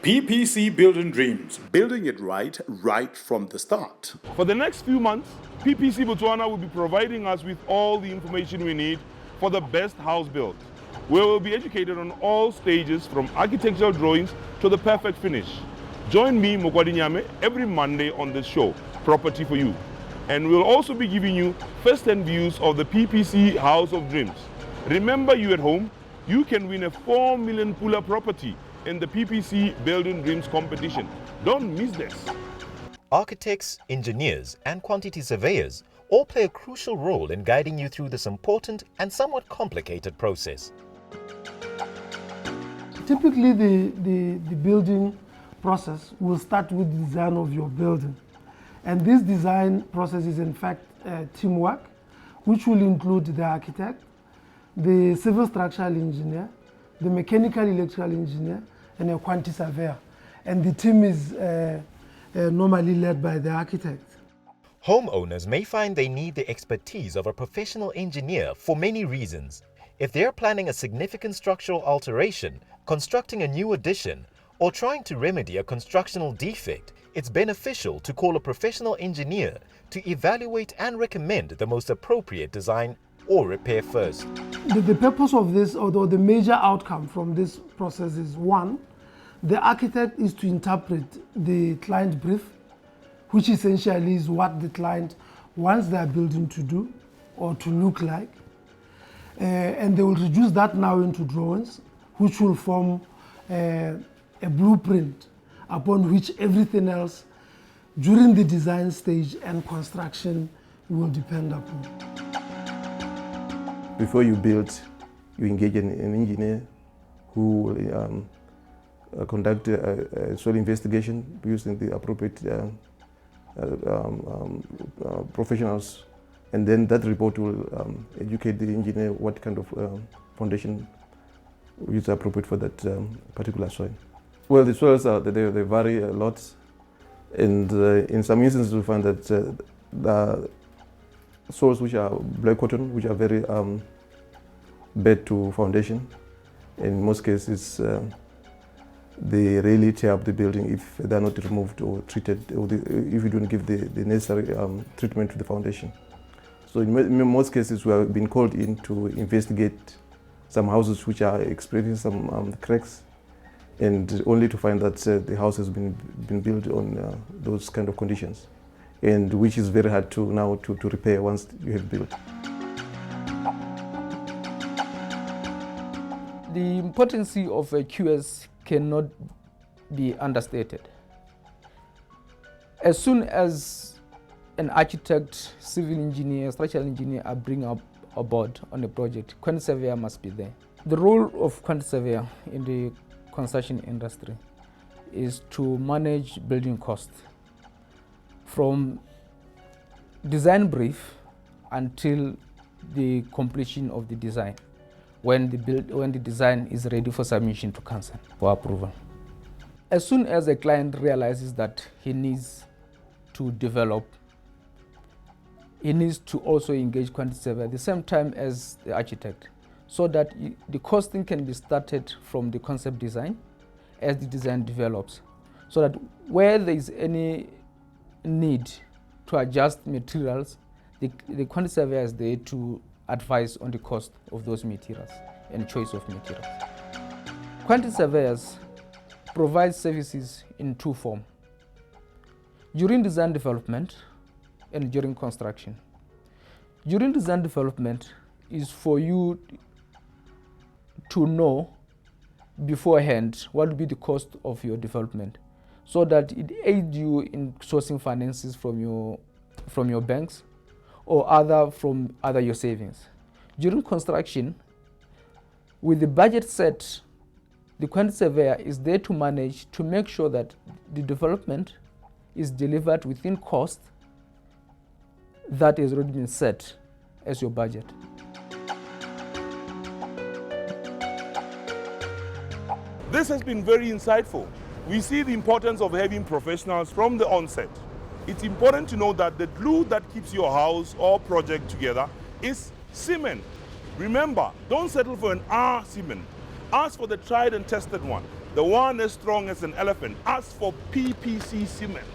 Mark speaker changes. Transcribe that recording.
Speaker 1: PPC Building Dreams, building it right from the start.
Speaker 2: For the next few months, PPC Botswana will be providing us with all the information we need for the best house build. We will be educated on all stages from architectural drawings to the perfect finish. Join me, Mokwadi Nyame, every Monday on this show, Property for You. And we'll also be giving you first-hand views of the PPC House of Dreams. Remember, you at home, you can win a 4 million Pula property in the PPC Building Dreams competition. Don't miss this.
Speaker 3: Architects, engineers, and quantity surveyors all play a crucial role in guiding you through this important and somewhat complicated process.
Speaker 4: Typically, the building process will start with the design of your building. And this design process is in fact teamwork, which will include the architect, the civil structural engineer, the mechanical electrical engineer, and a quantity surveyor. And the team is normally led by the architect.
Speaker 3: Homeowners may find they need the expertise of a professional engineer for many reasons. If they're planning a significant structural alteration, constructing a new addition, or trying to remedy a constructional defect, it's beneficial to call a professional engineer to evaluate and recommend the most appropriate design or repair first.
Speaker 4: The purpose of this, or the major outcome from this process is, one, the architect is to interpret the client brief, which essentially is what the client wants their building to do or to look like. And they will reduce that now into drawings, which will form a blueprint upon which everything else during the design stage and construction will depend upon.
Speaker 5: Before you build, you engage an engineer who will conduct a soil investigation using the appropriate professionals, and then that report will educate the engineer what kind of foundation is appropriate for that particular soil. Well, the soils they vary a lot, and in some instances we find that the soils which are black cotton, which are very bad to foundation. In most cases, they really tear up the building if they are not removed or treated, or if you don't give the necessary treatment to the foundation. So in most cases, we have been called in to investigate some houses which are experiencing some cracks, and only to find that the house has been built on those kind of conditions, and which is very hard to repair once you have built.
Speaker 6: The importance of a QS cannot be understated. As soon as an architect, civil engineer, structural engineer are bring up aboard on a project, quantity surveyor must be there. The role of quantity surveyor in the construction industry is to manage building costs from design brief until the completion of the design, when the design is ready for submission to council for approval. As soon as a client realizes that he needs to develop, he needs to also engage quantity surveyor at the same time as the architect, so that the costing can be started from the concept design as the design develops, so that where there is any need to adjust materials, the quantity surveyor is there to advise on the cost of those materials and choice of materials. Quantity surveyors provide services in two forms: during design development and during construction. During design development is for you to know beforehand what will be the cost of your development, so that it aids you in sourcing finances from your banks or from your savings. During construction, with the budget set, the quantity surveyor is there to manage, to make sure that the development is delivered within cost that has already been set as your budget.
Speaker 2: This has been very insightful. We see the importance of having professionals from the onset. It's important to know that the glue that keeps your house or project together is cement. Remember, don't settle for an R cement. Ask for the tried and tested one. the one as strong as an elephant, asked for PPC cement.